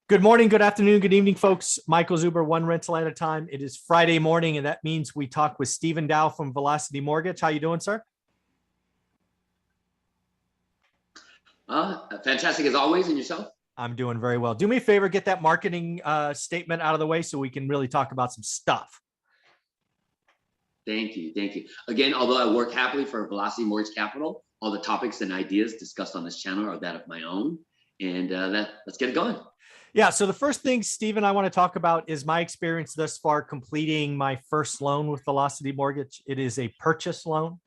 Good morning, good afternoon, good evening, folks. Michael Zuber, one rental at a time. It is Friday morning, and that means we talk with Stephen Dow from Velocity Mortgage. How you doing, sir? Fantastic as always, and yourself? I'm doing very well. Do me a favor, get that marketing statement out of the way so we can really talk about some stuff. Thank you. Thank you. Again, although I work happily for Velocity Mortgage Capital, all the topics and ideas discussed on this channel are that of my own. And let's get it going. Yeah. So the first thing, Stephen, I want to talk about is my experience thus far completing my first loan with Velocity Mortgage. It is a purchase loan.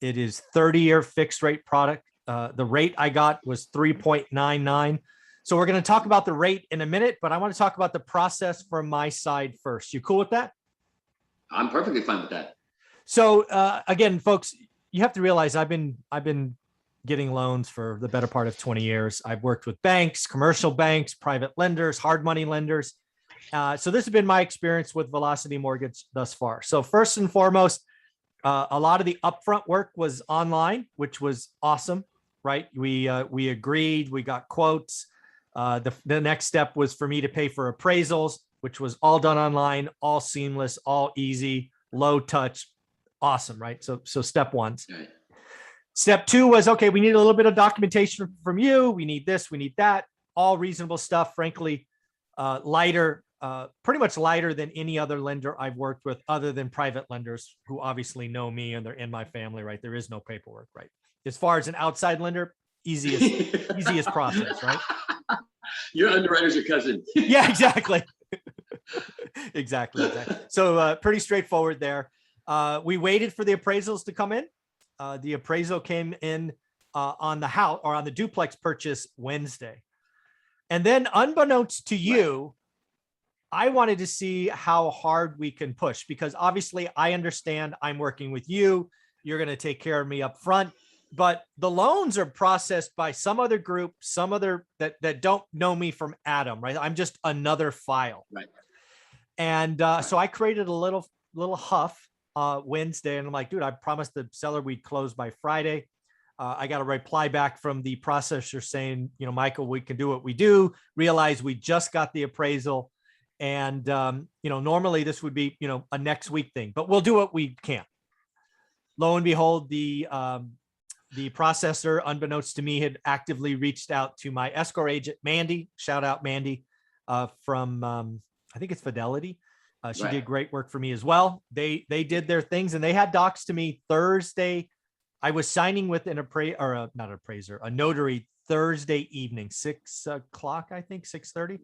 It is 30-year fixed rate product. The rate I got was 3.99. So we're going to talk about the rate in a minute, but I want to talk about the process from my side first. You cool with that? I'm perfectly fine with that. So again, folks, you have to realize I've been getting loans for the better part of 20 years. I've worked with banks, commercial banks, private lenders, hard money lenders. So this has been my experience with Velocity Mortgage thus far. So first and foremost, a lot of the upfront work was online, which was awesome, right? We agreed, we got quotes. The next step was for me to pay for appraisals, which was all done online, all seamless, all easy, low touch, awesome, right? So step one. Right. Step two was, okay, we need a little bit of documentation from you. We need this, we need that, all reasonable stuff, frankly, lighter, pretty much lighter than any other lender I've worked with other than private lenders who obviously know me and they're in my family, right? There is no paperwork, right? As far as an outside lender, easiest process, right? Your underwriter's your cousin. Yeah, exactly. Exactly. So pretty straightforward there. We waited for the appraisals to come in. The appraisal came in on the house or on the duplex purchase Wednesday. And then unbeknownst to you, I wanted to see how hard we can push, because obviously I understand I'm working with you. You're going to take care of me up front, but the loans are processed by some other group, some other that don't know me from Adam, right? I'm just another file. Right. And so I created a little huff Wednesday, and I'm like, dude, I promised the seller we'd close by Friday. I got a reply back from the processor saying, Michael, we can do what we do. Realize we just got the appraisal, and normally this would be a next week thing, but we'll do what we can. Lo and behold, the processor, unbeknownst to me, had actively reached out to my escrow agent, Mandy. Shout out Mandy from I think it's Fidelity. She did great work for me as well. They did their things, and they had docs to me Thursday. I was signing with a notary Thursday evening, 6 o'clock, I think 6:30,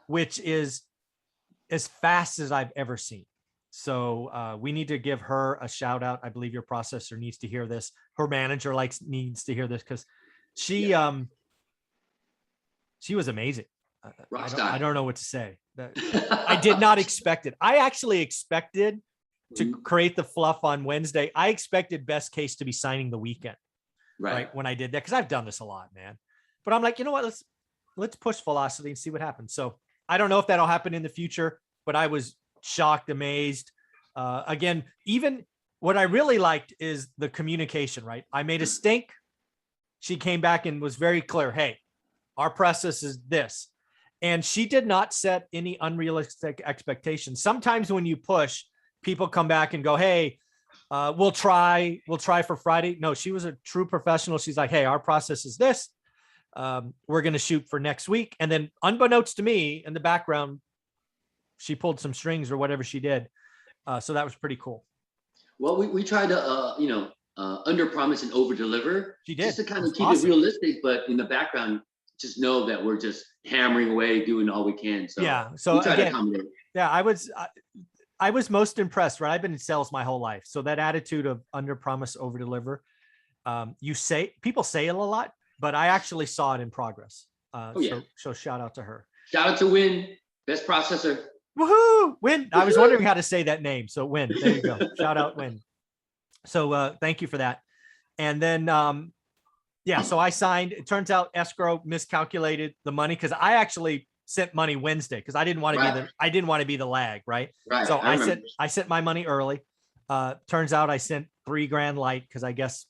which is as fast as I've ever seen. So we need to give her a shout out. I believe your processor needs to hear this. Her manager needs to hear this, because she was amazing. I don't know what to say. I did not expect it. I actually expected to create the fluff on Wednesday. I expected best case to be signing the weekend, right? When I did that, because I've done this a lot, man. But I'm like, you know what? Let's push Velocity and see what happens. So I don't know if that'll happen in the future, but I was shocked, amazed. Again, even what I really liked is the communication, right? I made a stink. She came back and was very clear. Hey, our process is this. And she did not set any unrealistic expectations. Sometimes when you push, people come back and go, hey, we'll try for Friday. No, she was a true professional. She's like, hey, our process is this. We're going to shoot for next week. And then unbeknownst to me, in the background, she pulled some strings or whatever she did. So that was pretty cool. Well, we tried to, under promise and over deliver. She did. Just to kind of keep it realistic, but in the background, just know that we're just hammering away, doing all we can. So yeah. So we try to accommodate. Yeah, I was most impressed, right? I've been in sales my whole life. So that attitude of under promise, over deliver, people say it a lot, but I actually saw it in progress. So shout out to her. Shout out to Win, best processor. Woohoo! Win. I was wondering how to say that name. So Win, there you go. Shout out Win. So thank you for that. And then, so I signed. It turns out escrow miscalculated the money, because I actually sent money Wednesday because I didn't want to be the lag, right? So I sent my money early. Turns out I sent $3,000 light because I guess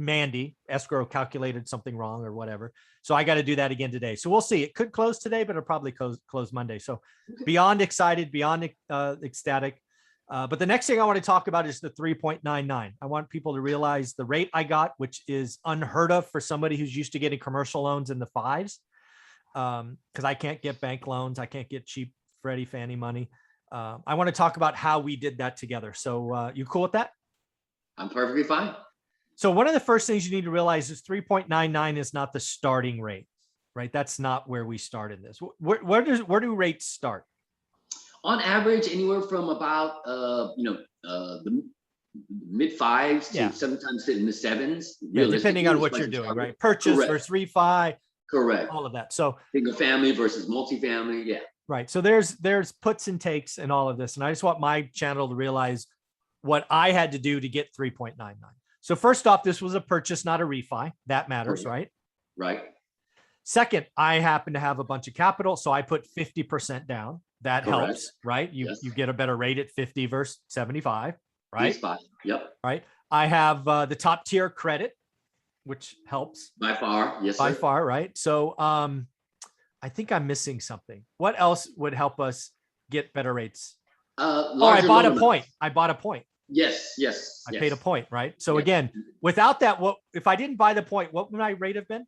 Mandy, escrow calculated something wrong or whatever. So I got to do that again today. So we'll see. It could close today, but it'll probably close Monday. So beyond excited, beyond ecstatic. But the next thing I want to talk about is the 3.99. I want people to realize the rate I got, which is unheard of for somebody who's used to getting commercial loans in the fives. Because I can't get bank loans. I can't get cheap Freddie Fannie money. I want to talk about how we did that together. So you cool with that? I'm perfectly fine. So one of the first things you need to realize is 3.99 is not the starting rate, right? That's not where we started this. Where do rates start? On average, anywhere from about the mid fives to sometimes in the sevens. Yeah, depending on what you're doing, right? Purchase versus refi. Correct. All of that. So single family versus multifamily. Yeah. Right. So there's puts and takes in all of this. And I just want my channel to realize what I had to do to get 3.99. So first off, this was a purchase, not a refi. That matters, right? Right. Second, I happen to have a bunch of capital. So I put 50% down. That helps, right? You get a better rate at 50 versus 75, right? Yep. Right. I have the top tier credit, which helps. By far. Yes, By far, right? So I think I'm missing something. What else would help us get better rates? I bought a point. I bought a point. Yes. I paid a point, right? So again, without that, what if I didn't buy the point? What would my rate have been?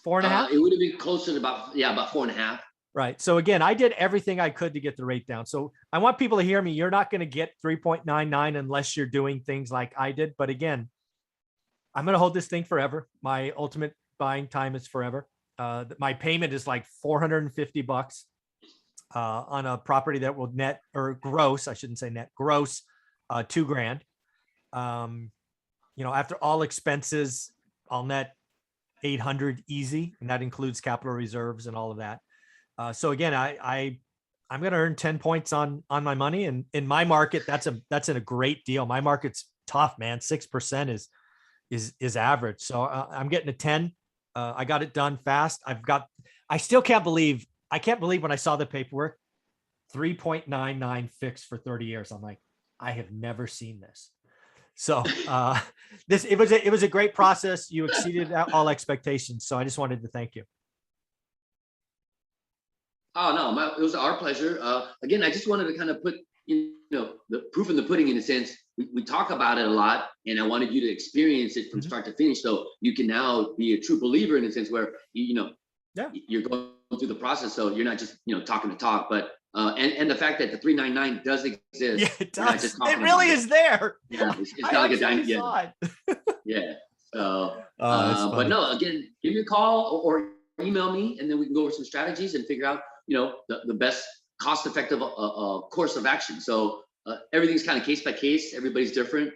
4.5? It would have been closer to about 4.5. Right. So again, I did everything I could to get the rate down. So I want people to hear me. You're not going to get 3.99 unless you're doing things like I did. But again, I'm going to hold this thing forever. My ultimate buying time is forever. My payment is like $450 on a property that will net or gross. I shouldn't say net, gross $2,000. After all expenses, I'll net 800 easy, and that includes capital reserves and all of that. So again, I'm going to earn 10 points on my money, and in my market, that's a great deal. My market's tough, man. 6% is average. So I'm getting a 10. I got it done fast. I still can't believe when I saw the paperwork, 3.99 fixed for 30 years. I'm like, I have never seen this. So it was a great process. You exceeded all expectations. So I just wanted to thank you. Oh, no, it was our pleasure. Again, I just wanted to kind of put, the proof in the pudding in a sense. We talk about it a lot, and I wanted you to experience it from start to finish. So you can now be a true believer in a sense where, you're going through the process. So you're not just, talking to talk, but, and the fact that the 399 does exist. Yeah, it does. It really is there. Yeah, it's not like a dime. Yeah. So, but no, again, give me a call or email me, and then we can go over some strategies and figure out, the best cost-effective course of action. So everything's kind of case by case. Everybody's different,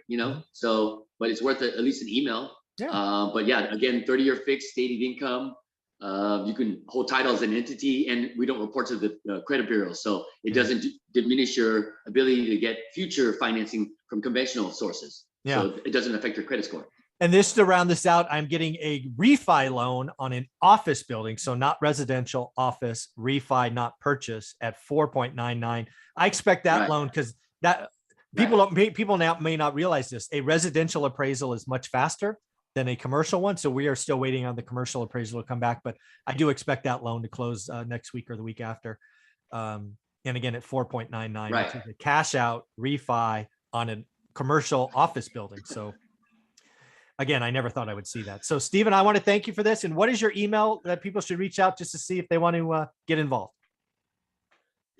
so, but it's worth at least an email. Yeah. But yeah, again, 30-year fixed stated income. You can hold title as an entity, and we don't report to the credit bureau. So it doesn't diminish your ability to get future financing from conventional sources. Yeah. So it doesn't affect your credit score. And this, to round this out, I'm getting a refi loan on an office building. So not residential, office, refi, not purchase, at 4.99. I expect that loan, because that people now may not realize this. A residential appraisal is much faster than a commercial one. So we are still waiting on the commercial appraisal to come back, but I do expect that loan to close next week or the week after. And again, at 4.99, which is a cash out refi on a commercial office building. So again, I never thought I would see that. So Stephen, I want to thank you for this. And what is your email that people should reach out just to see if they want to get involved?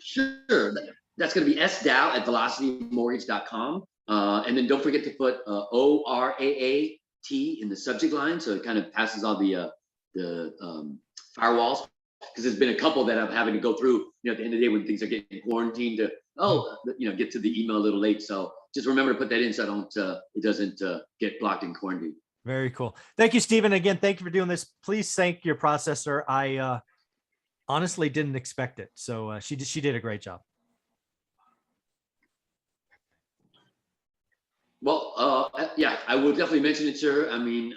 Sure. That's going to be sdow@velocitymortgage.com. And then don't forget to put ORAAT in the subject line. So it kind of passes all the firewalls, because there's been a couple that I'm having to go through, at the end of the day when things are getting quarantined to, get to the email a little late. So just remember to put that in so it doesn't get blocked in quarantine. Very cool. Thank you, Stephen. Again, thank you for doing this. Please thank your processor. I honestly didn't expect it. So she did a great job. Well, yeah, I will definitely mention it, sir. I mean,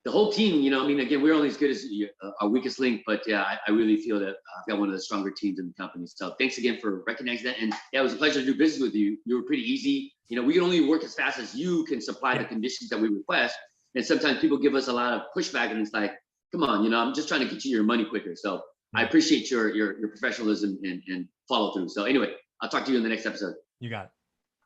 the whole team, you know, I mean, again, we're only as good as our weakest link, but yeah, I really feel that I've got one of the stronger teams in the company. So thanks again for recognizing that. And yeah, it was a pleasure to do business with you. You were pretty easy. You know, we can only work as fast as you can supply the conditions that we request. And sometimes people give us a lot of pushback, and it's like, come on, you know, I'm just trying to get you your money quicker. So I appreciate your professionalism and follow through. So anyway, I'll talk to you in the next episode. You got it.